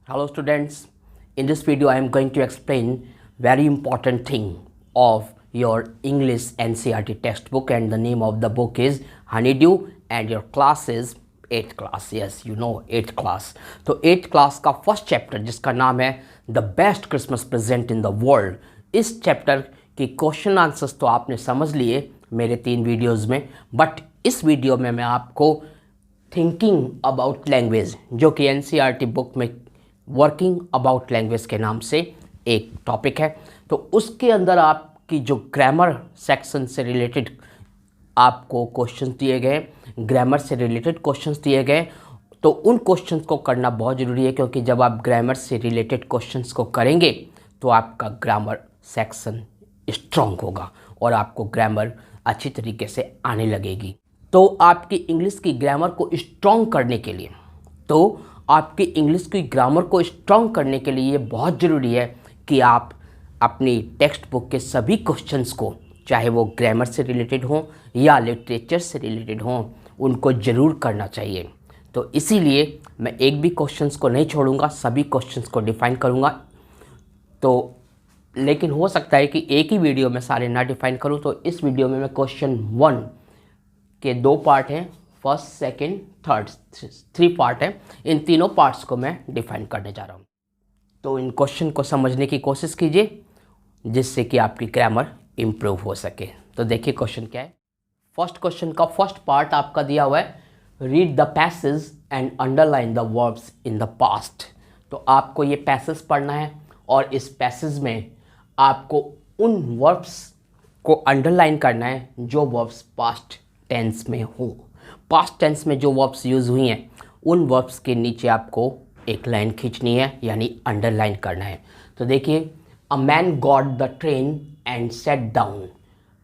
Hello students, in this video I am going to explain very important thing of your English NCERT textbook, and the name of the book is Honeydew and your class is 8th class. Yes, you know 8th class. तो 8th class का first chapter जिसका नाम है the best Christmas present in the world, इस chapter के question answers तो आपने समझ लिए मेरे 3 वीडियोज़ में, बट इस वीडियो में मैं आपको थिंकिंग अबाउट लैंग्वेज, जो कि एनसीईआरटी बुक में वर्किंग अबाउट लैंग्वेज के नाम से एक टॉपिक है, तो उसके अंदर आपकी जो ग्रामर सेक्शन से रिलेटेड आपको क्वेश्चंस दिए गए, ग्रामर से रिलेटेड क्वेश्चंस दिए गए, तो उन क्वेश्चंस को करना बहुत ज़रूरी है, क्योंकि जब आप ग्रामर से रिलेटेड क्वेश्चंस को करेंगे तो आपका ग्रामर सेक्शन स्ट्रॉन्ग होगा और आपको ग्रामर अच्छी तरीके से आने लगेगी। तो आपकी इंग्लिश की ग्रामर को स्ट्रॉन्ग करने के लिए ये बहुत ज़रूरी है कि आप अपनी टेक्स्ट बुक के सभी क्वेश्चंस को, चाहे वो ग्रामर से रिलेटेड हों या लिटरेचर से रिलेटेड हों, उनको ज़रूर करना चाहिए। तो इसीलिए मैं एक भी क्वेश्चंस को नहीं छोड़ूंगा, सभी क्वेश्चंस को डिफ़ाइन करूंगा। तो लेकिन हो सकता है कि एक ही वीडियो में सारे ना डिफ़ाइन करूं, तो इस वीडियो में मैं क्वेश्चन 1 के 2 पार्ट हैं, फर्स्ट सेकंड थर्ड 3 पार्ट हैं, इन तीनों पार्ट्स को मैं डिफ़ाइन करने जा रहा हूं। तो इन क्वेश्चन को समझने की कोशिश कीजिए जिससे कि आपकी ग्रामर इम्प्रूव हो सके। तो देखिए क्वेश्चन क्या है। फर्स्ट क्वेश्चन का फर्स्ट पार्ट आपका दिया हुआ है, read the passage and underline the verbs in the past. तो आपको ये पैसेज पढ़ना है और इस पैसेज में आपको उन वर्ब्स को अंडरलाइन करना है जो वर्ब्स पास्ट टेंस में हो। पास्ट टेंस में जो वर्ब्स यूज़ हुई हैं उन वर्ब्स के नीचे आपको एक लाइन खींचनी है, यानी अंडरलाइन करना है। तो देखिए, a man got the train and set down.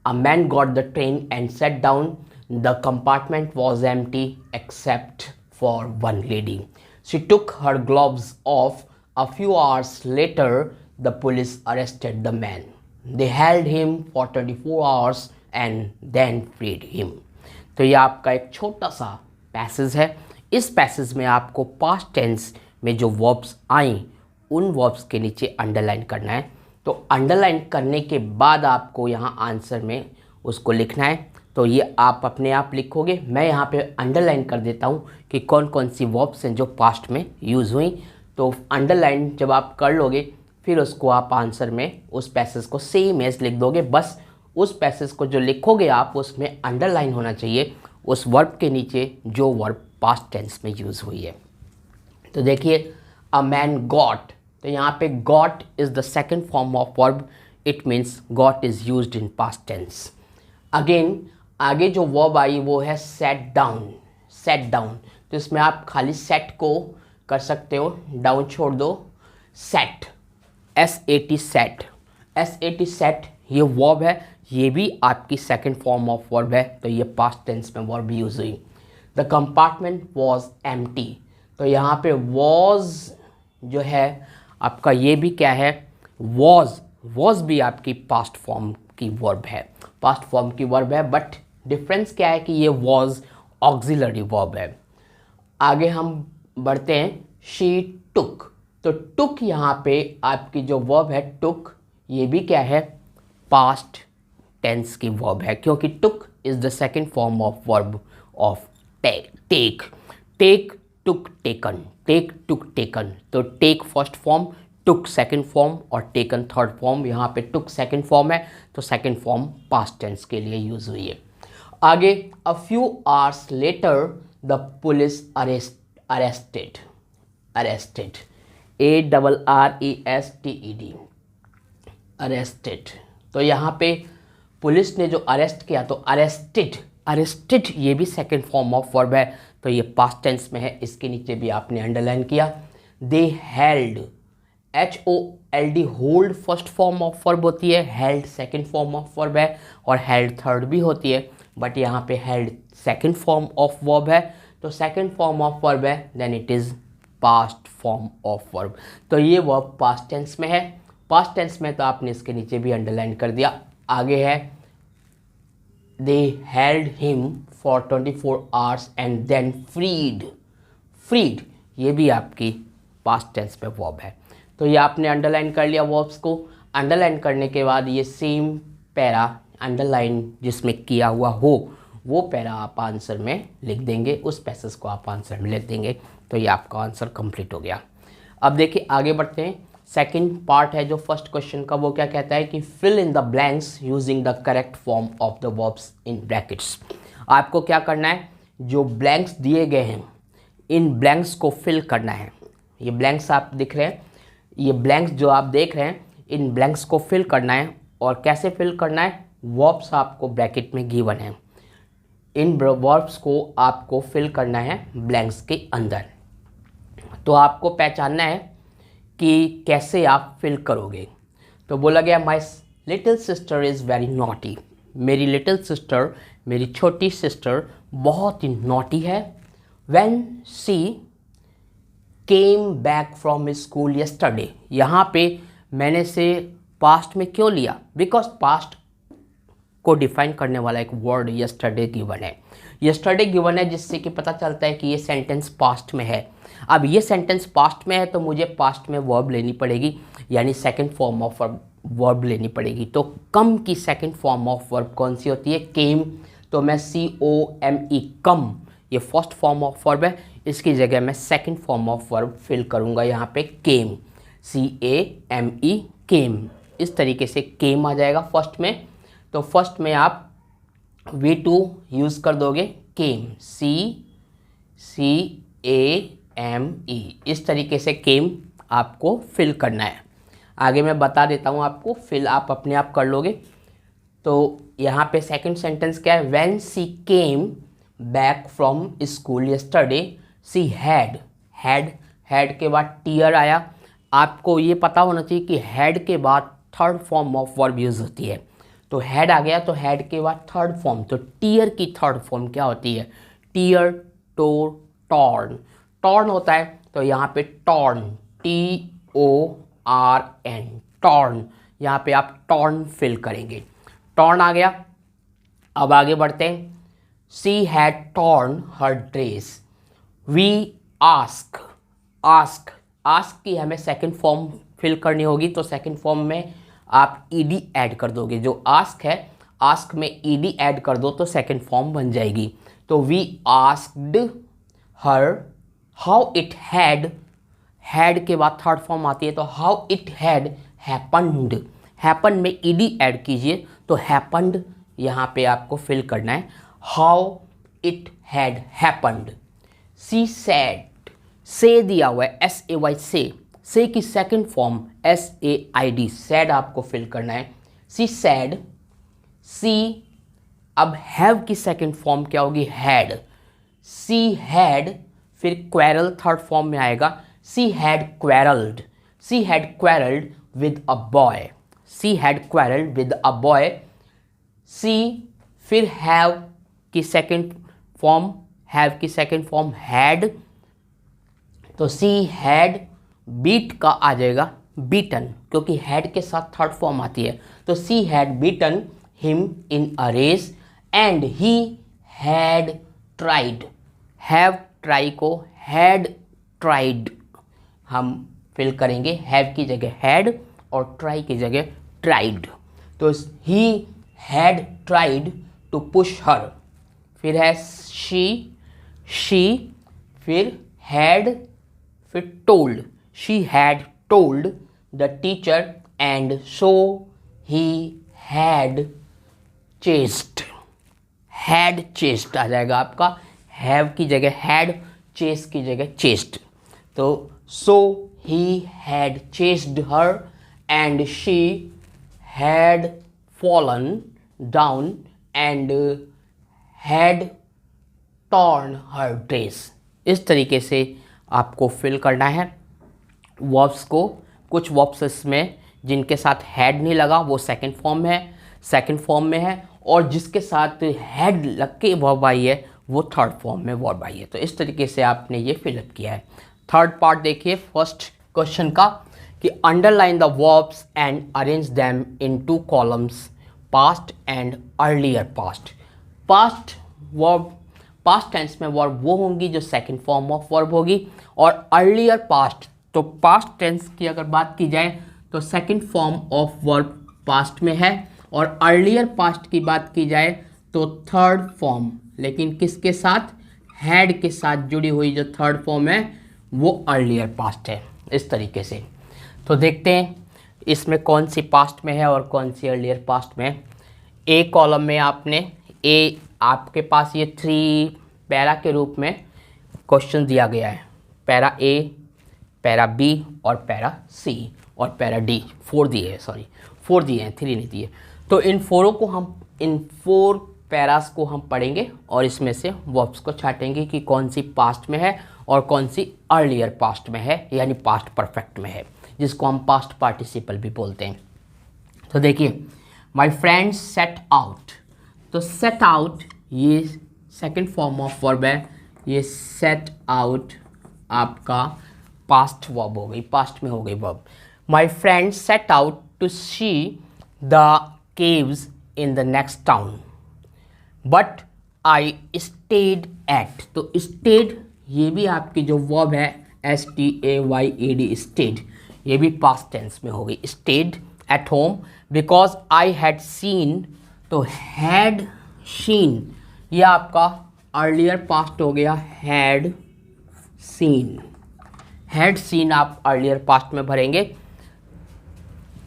A man got the train and set down. The compartment was empty except for one lady. She took her gloves off. A few hours later the police arrested the man. They held him for 24 hours and then freed him. तो ये आपका एक छोटा सा passage है। इस passage में आपको पास्ट टेंस में जो वर्ब्स आई उन वर्ब्स के नीचे अंडरलाइन करना है। तो अंडरलाइन करने के बाद आपको यहाँ आंसर में उसको लिखना है। तो ये आप अपने आप लिखोगे, मैं यहाँ पे अंडरलाइन कर देता हूँ कि कौन कौन सी वर्ब्स हैं जो पास्ट में यूज़ हुई। तो अंडरलाइन जब आप कर लोगे फिर उसको आप आंसर में उस पैसेज को सेम एज लिख दोगे। बस उस पैसेज को जो लिखोगे आप उसमें अंडरलाइन होना चाहिए उस वर्ब के नीचे जो वर्ब पास्ट टेंस में यूज़ हुई है। तो देखिए, अ मैन गॉट, तो यहाँ पे got is the second form of verb. It means got is used in past tense. Again आगे जो वर्ब आई वो है सेट डाउन। सेट डाउन, तो इसमें आप खाली सेट को कर सकते हो, डाउन छोड़ दो। Set, SAT set, SAT set ये वर्ब है, ये भी आपकी सेकेंड फॉर्म ऑफ वर्ब है। तो ये पास्ट टेंस में वर्ब यूज हुई। द कंपार्टमेंट वॉज एम्प्टी, तो यहाँ पे वॉज जो है आपका ये भी क्या है, वॉज भी आपकी पास्ट फॉर्म की वर्ब है, पास्ट फॉर्म की वर्ब है। बट डिफरेंस क्या है कि ये वॉज ऑक्सिलरी वर्ब है। आगे हम बढ़ते हैं, शी टुक, तो टुक यहाँ पे आपकी जो वर्ब है टुक, ये भी क्या है, पास्ट टेंस की वर्ब है, क्योंकि took is the second form of verb of take. Take, took, taken, take, took, taken. तो take first form, took second form और टेकन थर्ड फॉर्म। यहाँ पे टुक सेकेंड फॉर्म है तो सेकेंड फॉर्म पास्ट टेंस के लिए यूज हुई है। आगे, अ few hours later the police arrested, ARRESTED, arrested. तो यहाँ पे पुलिस ने जो अरेस्ट किया, तो अरेस्टेड ये भी सेकेंड फॉर्म ऑफ वर्ब है, तो ये पास्ट टेंस में है, इसके नीचे भी आपने अंडरलाइन किया। दे held, HOLD, hold first form of verb होती है, held second form of verb है और हेल्ड थर्ड भी होती है, बट यहाँ पे held second form of verb है। तो सेकेंड फॉर्म ऑफ वर्ब है, then it is past form of verb. तो ये वर्ब पास्ट टेंस में है। पास्ट टेंस में तो आपने इसके नीचे भी अंडरलाइन कर दिया। आगे है, they held him for 24 hours and then freed. Freed ये भी आपकी पास्ट टेंस में वर्ब है। तो ये आपने अंडरलाइन कर लिया वर्ब्स को। अंडरलाइन करने के बाद ये सेम पैरा अंडरलाइन जिसमें किया हुआ हो वो पैरा आप आंसर में लिख देंगे, उस पैसेज को आप आंसर में लिख देंगे। तो ये आपका आंसर कंप्लीट हो गया। अब देखिए आगे बढ़ते हैं। सेकंड पार्ट है जो फर्स्ट क्वेश्चन का, वो क्या कहता है कि fill in the blanks using the correct form of the verbs in brackets. आपको क्या करना है, जो ब्लैंक्स दिए गए हैं इन ब्लैंक्स को फिल करना है। ये ब्लैंक्स आप दिख रहे हैं, ये ब्लैंक्स जो आप देख रहे हैं, इन ब्लैंक्स को फिल करना है। और कैसे फिल करना है, वर्ब्स आपको ब्रैकेट में गिवन है, इन वर्ब्स को आपको फिल करना है ब्लैंक्स के अंदर। तो आपको पहचानना है कि कैसे आप फिल करोगे। तो बोला गया my little sister is very naughty. मेरी लिटिल सिस्टर, मेरी छोटी सिस्टर बहुत ही नॉटी है। When she came back from school yesterday. यहाँ पे मैंने से पास्ट में क्यों लिया, बिकॉज पास्ट को डिफाइन करने वाला एक वर्ड यस्टरडे गिवन है। यस्टरडे गिवन है जिससे कि पता चलता है कि ये सेंटेंस पास्ट में है। अब ये सेंटेंस पास्ट में है तो मुझे पास्ट में वर्ब लेनी पड़ेगी, यानी सेकंड फॉर्म ऑफ वर्ब लेनी पड़ेगी। तो कम की सेकंड फॉर्म ऑफ वर्ब कौन सी होती है, केम। तो मैं COME कम, ये फर्स्ट फॉर्म ऑफ वर्ब है, इसकी जगह मैं second form of verb fill करूँगा यहाँ पे केम, CAME केम। इस तरीके से केम आ जाएगा फर्स्ट में। तो फर्स्ट में आप V2 यूज़ कर दोगे, केम, CAME। इस तरीके से केम आपको फिल करना है। आगे मैं बता देता हूँ आपको, फिल आप अपने आप कर लोगे। तो यहाँ पे सेकंड सेंटेंस क्या है, when she came back from school yesterday she had के बाद टीयर आया। आपको ये पता होना चाहिए कि हैड के बाद third form of verb use होती है। तो हैड आ गया तो हैड के बाद थर्ड फॉर्म, तो टीयर की थर्ड फॉर्म क्या होती है, टीयर, टोर, टॉर्न। टॉर्न होता है तो यहाँ पे टॉर्न, TORN, टॉर्न। यहाँ पे आप टॉर्न फिल करेंगे। टॉर्न आ गया। अब आगे बढ़ते हैं। She had torn her dress. We ask की हमें सेकंड फॉर्म फिल करनी होगी। तो सेकंड फॉर्म में आप ED ऐड कर दोगे। जो आस्क है, आस्क में ED ऐड कर दो तो सेकंड फॉर्म बन जाएगी। तो we asked her how it had के बाद थर्ड फॉर्म आती है, तो how it had happened. Happen में ED ऐड कीजिए तो हैपन्ड यहाँ पे आपको फिल करना है, how it had happened. She said, say दिया हुआ है SAY, से की सेकंड फॉर्म SAID, सैड आपको फिल करना है, सी सैड। सी, अब हैव की सेकंड फॉर्म क्या होगी, हैड। सी हैड, फिर क्वेरल थर्ड फॉर्म में आएगा, she had quarrelled with a boy. She had quarrelled with a boy. She, फिर हैव की सेकंड फॉर्म, हैड। तो सी हैड, बीट का आ जाएगा बीटन, क्योंकि हैड के साथ थर्ड फॉर्म आती है। तो she had beaten him in a race and he had tried. Have, try को हैड ट्राइड हम फिल करेंगे, हैव की जगह हैड और ट्राई की जगह ट्राइड। तो he had tried to push her. फिर है शी, फिर हैड, फिर told. She had told the teacher and so he had chased. आ जाएगा आपका, हैव की जगह हैड, चेस की जगह चेस्ड। तो so he had chased her and she had fallen down and had torn her dress. इस तरीके से आपको फिल करना है वर्ब्स को। कुछ वर्ब्स इसमें जिनके साथ हैड नहीं लगा वो सेकंड फॉर्म में है, और जिसके साथ हैड लग के वर्ब आई है वो थर्ड फॉर्म में वर्ब आई है। तो इस तरीके से आपने ये फिलअप किया है। थर्ड पार्ट देखिए फर्स्ट क्वेश्चन का, कि underline the verbs and arrange them in 2 columns, past and earlier past. Past tense में वर्ब वो होंगी जो सेकंड फॉर्म ऑफ वर्ब होगी, और अर्लियर पास्ट तो पास्ट टेंस की अगर बात की जाए तो second form of verb past में है, और अर्लियर पास्ट की बात की जाए तो थर्ड फॉर्म, लेकिन किसके साथ, हैड के साथ जुड़ी हुई जो थर्ड फॉर्म है वो अर्लियर पास्ट है। इस तरीके से तो देखते हैं इसमें कौन सी पास्ट में है और कौन सी अर्लियर पास्ट में है। ए कॉलम में आपके पास ये 3 पैरा के रूप में क्वेश्चन दिया गया है। पैरा ए, पैरा बी और पैरा सी और पैरा डी। 4 दिए हैं, 4 दिए हैं, 3 नहीं दिए। तो इन 4 पैरास को हम पढ़ेंगे और इसमें से वर्ब्स को छाटेंगे कि कौन सी पास्ट में है और कौन सी अर्लियर पास्ट में है, यानी पास्ट परफेक्ट में है, जिसको हम पास्ट पार्टिसिपल भी बोलते हैं। तो देखिए, माय फ्रेंड्स सेट आउट। तो सेट आउट ये सेकंड फॉर्म ऑफ वर्ब है। ये सेट आउट आपका पास्ट वर्ब हो गई, पास्ट में हो गई verb. My friends set out to see the caves in the next town but I stayed at. तो स्टेड ये भी आपकी जो वर्ब है STAYED, स्टेड, ये भी पास्ट टेंस में हो गई। Stayed at home because I had seen. तो हैड सीन ये आपका अर्लियर पास्ट हो गया, हैड सीन। हैड सीन आप अर्लियर पास्ट में भरेंगे।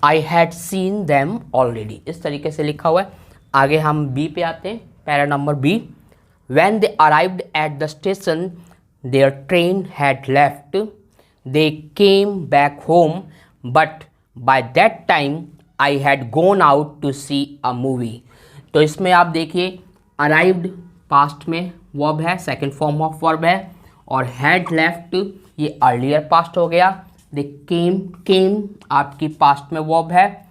I had seen them already, इस तरीके से लिखा हुआ है। आगे हम बी पे आते हैं, para number B. When they arrived at the station their train had left, they came back home but by that time I had gone out to see a movie. तो इसमें आप देखिए, अराइव्ड पास्ट में verb है, second form of verb है, और had left ये earlier past हो गया। दे केम आपकी पास्ट में वर्ब है,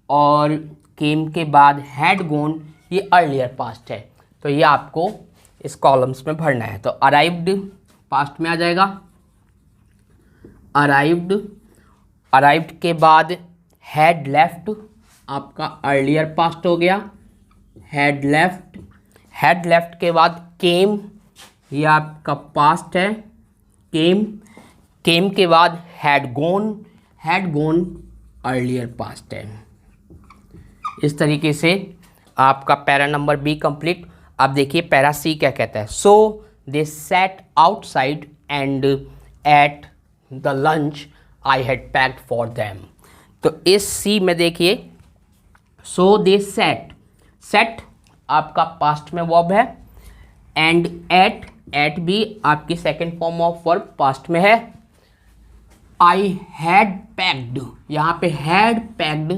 और केम के बाद हैड गॉन ये अर्लियर पास्ट है। तो ये आपको इस कॉलम्स में भरना है। तो अराइव्ड पास्ट में आ जाएगा, अराइव्ड के बाद हैड लेफ्ट आपका अर्लियर पास्ट हो गया, हैड लेफ्ट के बाद केम ये आपका पास्ट है, केम के बाद हैड गॉन अर्लियर पास्ट है। इस तरीके से आपका पैरा नंबर बी कंप्लीट। अब देखिए पैरा सी क्या कहता है। So they sat outside and ate the lunch I had packed for them. तो इस सी में देखिए, सो दे सेट आपका पास्ट में वर्ब है, एंड एट भी आपकी second form of verb past में है। आई हैड पैक्ड, यहाँ पे हैड पैक्ड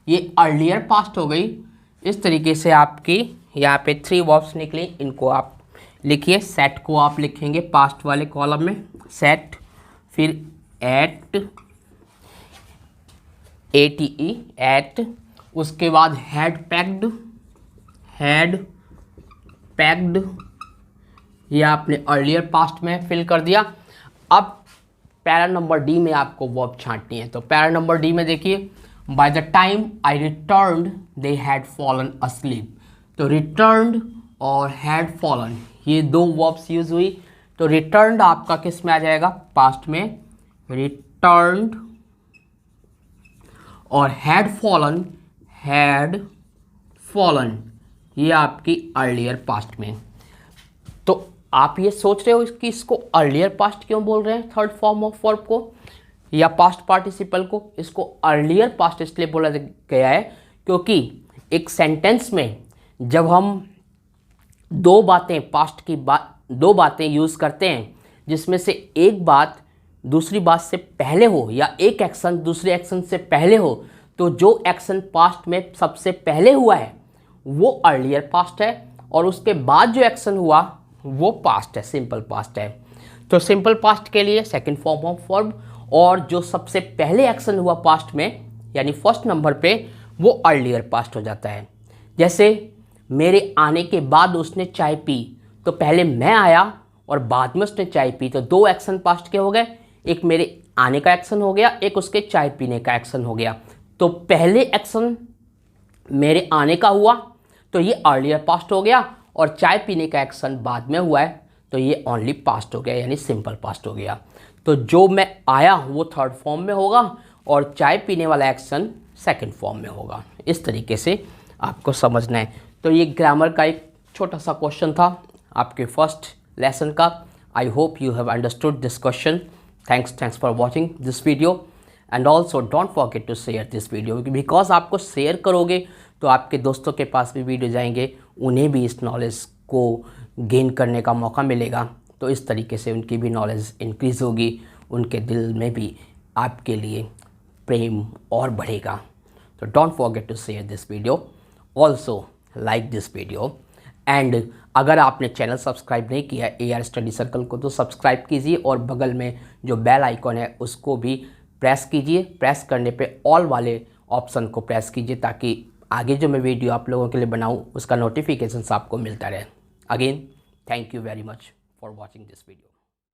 ये अर्लियर पास्ट हो गई। इस तरीके से आपकी यहाँ पे 3 वर्ब्स निकली, इनको आप लिखिए। सेट को आप लिखेंगे पास्ट वाले कॉलम में, सेट, फिर एट, ATE एट, उसके बाद हैड पैक्ड ये आपने अर्लियर पास्ट में फिल कर दिया। अब पैरा नंबर डी में आपको वर्ब छांटनी है। तो पैरा नंबर डी में देखिए, by the time I returned they had fallen asleep. तो रिटर्न्ड और हैड फॉलन ये 2 वर्ब्स यूज हुई। तो रिटर्न्ड आपका किस में आ जाएगा, पास्ट में, रिटर्न्ड, और हैड फॉलन ये आपकी अर्लियर पास्ट में। तो आप ये सोच रहे हो कि इसको अर्लियर पास्ट क्यों बोल रहे हैं, थर्ड फॉर्म ऑफ वर्ब को या पास्ट पार्टिसिपल को। इसको अर्लियर पास्ट इसलिए बोला गया है क्योंकि एक सेंटेंस में जब हम 2 बातें पास्ट की 2 बातें यूज़ करते हैं, जिसमें से एक बात दूसरी बात से पहले हो या एक एक्शन दूसरे एक्शन से पहले हो, तो जो एक्शन पास्ट में सबसे पहले हुआ है वो अर्लियर पास्ट है, और उसके बाद जो एक्शन हुआ वो पास्ट है, सिंपल पास्ट है। तो सिंपल पास्ट के लिए सेकंड फॉर्म ऑफ वर्ब, और जो सबसे पहले एक्शन हुआ पास्ट में यानी फर्स्ट नंबर पे, वो अर्लियर पास्ट हो जाता है। जैसे मेरे आने के बाद उसने चाय पी, तो पहले मैं आया और बाद में उसने चाय पी, तो 2 एक्शन पास्ट के हो गए। एक मेरे आने का एक्शन हो गया, एक उसके चाय पीने का एक्शन हो गया। तो पहले एक्शन मेरे आने का हुआ तो ये अर्लियर पास्ट हो गया, और चाय पीने का एक्शन बाद में हुआ है तो ये ओनली पास्ट हो गया, यानी सिंपल पास्ट हो गया। तो जो मैं आया हूँ वो थर्ड फॉर्म में होगा और चाय पीने वाला एक्शन सेकंड फॉर्म में होगा। इस तरीके से आपको समझना है। तो ये ग्रामर का एक छोटा सा क्वेश्चन था आपके फर्स्ट लेसन का। I hope you have understood this question. Thanks for watching this video and also don't forget to share this video, because आपको शेयर करोगे तो आपके दोस्तों के पास भी वीडियो जाएंगे, उन्हें भी इस नॉलेज को गेन करने का मौका मिलेगा। तो इस तरीके से उनकी भी नॉलेज इंक्रीज़ होगी, उनके दिल में भी आपके लिए प्रेम और बढ़ेगा। तो don't forget to share this video, also like this video and अगर आपने चैनल सब्सक्राइब नहीं किया AR स्टडी सर्कल को तो सब्सक्राइब कीजिए और बगल में जो बेल आइकॉन है उसको भी प्रेस कीजिए। प्रेस करने पे ऑल वाले ऑप्शन को प्रेस कीजिए ताकि आगे जो मैं वीडियो आप लोगों के लिए बनाऊं उसका नोटिफिकेशन आपको मिलता रहे। Again thank you very much for watching this video.